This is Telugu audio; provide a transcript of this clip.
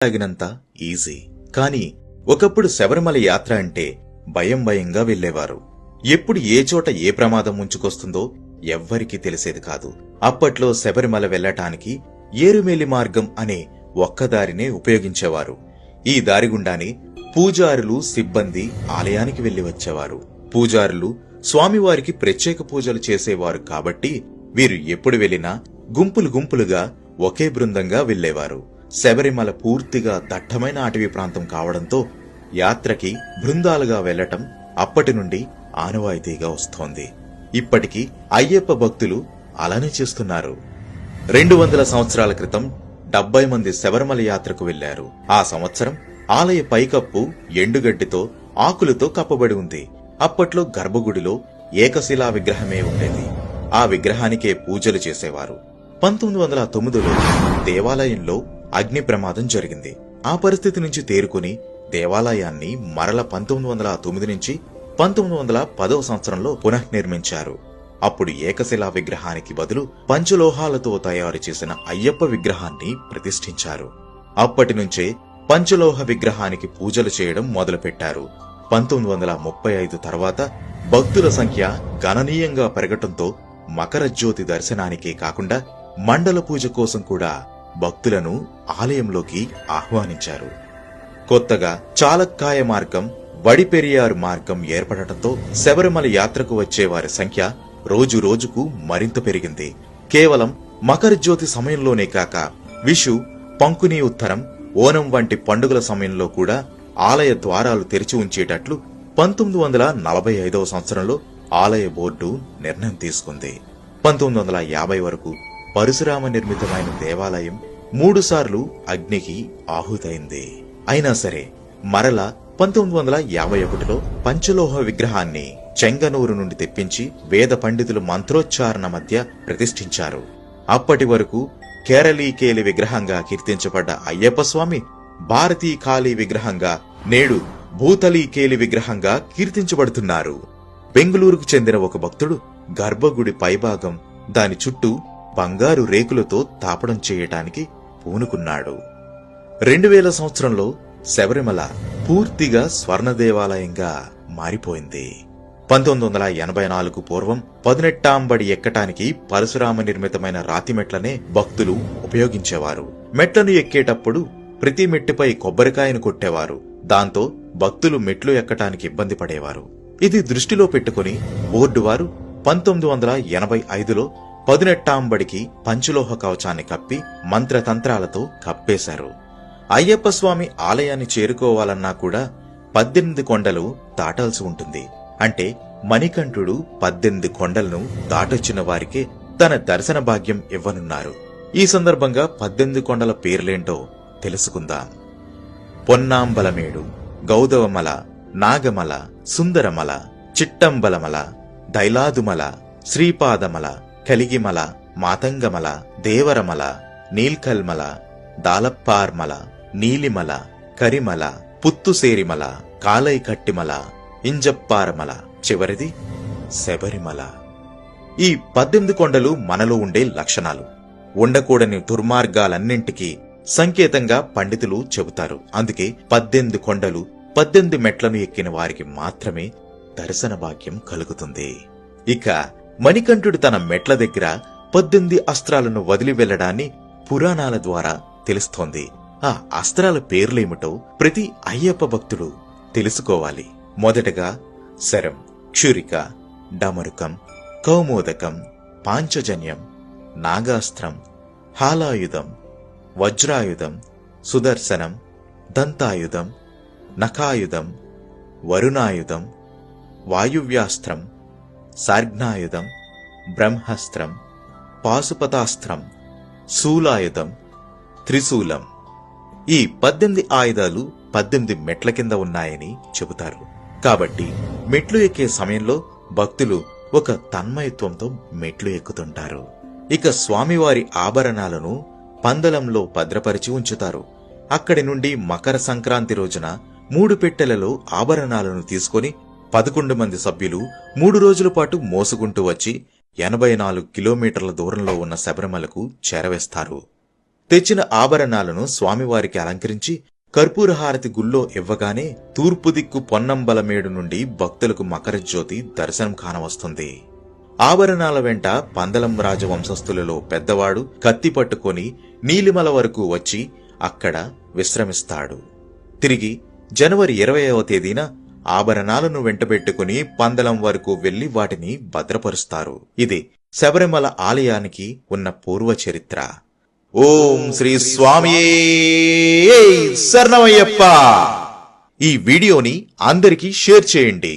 తగినంత ఈజీ. కాని ఒకప్పుడు శబరిమల యాత్ర అంటే భయం భయంగా వెళ్లేవారు. ఎప్పుడు ఏ చోట ఏ ప్రమాదం ముంచుకొస్తుందో ఎవ్వరికీ తెలిసేది కాదు. అప్పట్లో శబరిమల వెళ్లటానికి ఏరుమేలి మార్గం అనే ఒక్కదారినే ఉపయోగించేవారు. ఈ దారిగుండానే పూజారులు, సిబ్బంది ఆలయానికి వెళ్లి వచ్చేవారు. పూజారులు స్వామివారికి ప్రత్యేక పూజలు చేసేవారు కాబట్టి వీరు ఎప్పుడు వెళ్లినా గుంపులు గుంపులుగా ఒకే బృందంగా వెళ్లేవారు. శబరిమల పూర్తిగా దట్టమైన అటవీ ప్రాంతం కావడంతో యాత్రకి బృందాలుగా వెళ్లటం అప్పటి నుండి ఆనవాయితీగా వస్తోంది. ఇప్పటికీ అయ్యప్ప భక్తులు అలానే చేస్తున్నారు. 200 సంవత్సరాల క్రితం 70 మంది శబరిమల యాత్రకు వెళ్లారు. ఆ సంవత్సరం ఆలయ పైకప్పు ఎండుగడ్డితో, ఆకులతో కప్పబడి ఉంది. అప్పట్లో గర్భగుడిలో ఏకశిలా విగ్రహమే ఉండేది. ఆ విగ్రహానికే పూజలు చేసేవారు. 1909లో దేవాలయంలో అగ్ని ప్రమాదం జరిగింది. ఆ పరిస్థితి నుంచి తేరుకుని దేవాలయాన్ని మరల 1909 నుంచి 1910వ సంవత్సరంలో పునఃనిర్మించారు. అప్పుడు ఏకశిలా విగ్రహానికి బదులు పంచలోహాలతో తయారు చేసిన అయ్యప్ప విగ్రహాన్ని ప్రతిష్ఠించారు. అప్పటి నుంచే పంచలోహ విగ్రహానికి పూజలు చేయడం మొదలుపెట్టారు. 1935 తర్వాత భక్తుల సంఖ్య గణనీయంగా పెరగటంతో మకర జ్యోతి దర్శనానికే కాకుండా మండల పూజ కోసం కూడా భక్తులను ఆలయంలోకి ఆహ్వానించారు. కొత్తగా చాలక్కాయ మార్గం, వడిపెరియారు మార్గం ఏర్పడటంతో శబరిమల యాత్రకు వచ్చేవారి సంఖ్య రోజు రోజుకు మరింత పెరిగింది. కేవలం మకర జ్యోతి సమయంలోనే కాక విషు, పంకుని ఉత్తరం, ఓనం వంటి పండుగల సమయంలో కూడా ఆలయ ద్వారాలు తెరిచి ఉంచేటట్లు 1945వ సంవత్సరంలో ఆలయ బోర్డు నిర్ణయం తీసుకుంది. 1950 వరకు పరశురామ నిర్మితమైన దేవాలయం 3 సార్లు అగ్నికి ఆహుతైంది. అయినా సరే మరల 1951లో పంచలోహ విగ్రహాన్ని చెంగనూరు నుండి తెప్పించి వేద పండితులు మంత్రోచ్చారణ మధ్య ప్రతిష్ఠించారు. అప్పటి వరకు కేరళీకేలి విగ్రహంగా కీర్తించబడ్డ అయ్యప్ప స్వామి భారతీ కాళీ విగ్రహంగా, నేడు భూతలీకేలి విగ్రహంగా కీర్తించబడుతున్నారు. బెంగుళూరుకు చెందిన ఒక భక్తుడు గర్భగుడి పైభాగం, దాని చుట్టూ బంగారు రేకులతో తాపడం చేయటానికి పూనుకున్నాడు. 2000 సంవత్సరంలో శబరిమల పూర్తిగా స్వర్ణ దేవాలయంగా మారిపోయింది. 1984 పూర్వం 18 ఎక్కటానికి పరశురామ నిర్మితమైన రాతి మెట్లనే భక్తులు ఉపయోగించేవారు. మెట్లను ఎక్కేటప్పుడు ప్రతి మెట్టిపై కొబ్బరికాయను కొట్టేవారు. దాంతో భక్తులు మెట్లు ఎక్కటానికి ఇబ్బంది పడేవారు. ఇది దృష్టిలో పెట్టుకుని బోర్డు వారు 1985లో 18 పంచలోహ కవచాన్ని కప్పి మంత్రతంత్రాలతో కప్పేశారు. అయ్యప్ప స్వామి ఆలయాన్ని చేరుకోవాలన్నా కూడా 18 కొండలు దాటాల్సి ఉంటుంది. అంటే మణికంఠుడు 18 కొండలను దాటొచ్చిన వారికే తన దర్శన భాగ్యం ఇవ్వనున్నారు. ఈ సందర్భంగా 18 కొండల పేర్లేంటో తెలుసుకుందాం. పొన్నాంబలమేడు, గౌదవమల, నాగమల, సుందరమల, చిట్టంబలమల, దైలాదుమల, శ్రీపాదమల, కలిగిమల, మాతంగమల, దేవరమల, నీల్కల్మల, దాలప్పార్మల, నీలిమల, కరిమల, పుత్తుసేరిమల, కాలైకట్టిమల, ఇంజప్పారమల, చివరిది శబరిమల. ఈ 18 కొండలు మనలో ఉండే లక్షణాలు, ఉండకూడని దుర్మార్గాలన్నింటికీ సంకేతంగా పండితులు చెబుతారు. అందుకే 18 కొండలు, 18 మెట్లను ఎక్కిన వారికి మాత్రమే దర్శన భాగ్యం కలుగుతుంది. ఇక మణికంఠుడు తన మెట్ల దగ్గర 18 అస్త్రాలను వదిలి వెళ్లడాన్ని పురాణాల ద్వారా తెలుస్తోంది. ఆ అస్త్రాల పేర్లేమిటో ప్రతి అయ్యప్ప భక్తుడు తెలుసుకోవాలి. మొదటగా శరం, క్షురిక, డమరుకం, కౌమోదకం, పాంచజన్యం, నాగాస్త్రం, హాలాయుధం, వజ్రాయుధం, సుదర్శనం, దంతాయుధం, నఖాయుధం, వరుణాయుధం, వాయువ్యాస్త్రం, సార్ఘ్నాయుధం, బ్రహ్మాస్త్రం, పాశుపతాస్త్రం, శూలాయుధం, త్రిశూలం. ఈ 18 ఆయుధాలు 18 మెట్ల కింద ఉన్నాయని చెబుతారు. కాబట్టి మెట్లు ఎక్కే సమయంలో భక్తులు ఒక తన్మయత్వంతో మెట్లు ఎక్కుతుంటారు. ఇక స్వామివారి ఆభరణాలను పందలంలో భద్రపరిచి ఉంచుతారు. అక్కడి నుండి మకర సంక్రాంతి రోజున 3 పెట్టెలలో ఆభరణాలను తీసుకుని 11 మంది సభ్యులు 3 రోజుల పాటు మోసుకుంటూ వచ్చి 84 కిలోమీటర్ల దూరంలో ఉన్న శబరిమలకు చేరవేస్తారు. తెచ్చిన ఆభరణాలను స్వామివారికి అలంకరించి కర్పూరహారతి గుళ్ళో ఇవ్వగానే తూర్పు దిక్కు పొన్నంబలమేడు నుండి భక్తులకు మకరజ్యోతి దర్శనం కానవస్తుంది. ఆభరణాల వెంట పందలం రాజవంశస్థులలో పెద్దవాడు కత్తి పట్టుకొని నీలిమల వరకు వచ్చి అక్కడ విశ్రమిస్తాడు. తిరిగి జనవరి 20వ తేదీన ఆభరణాలను వెంటబెట్టుకుని పందలం వరకు వెళ్లి వాటిని భద్రపరుస్తారు. ఇది శబరిమల ఆలయానికి ఉన్న పూర్వ చరిత్ర. ఓం శ్రీ స్వామియే శరణమయ్యప్ప. ఈ వీడియోని అందరికీ షేర్ చేయండి.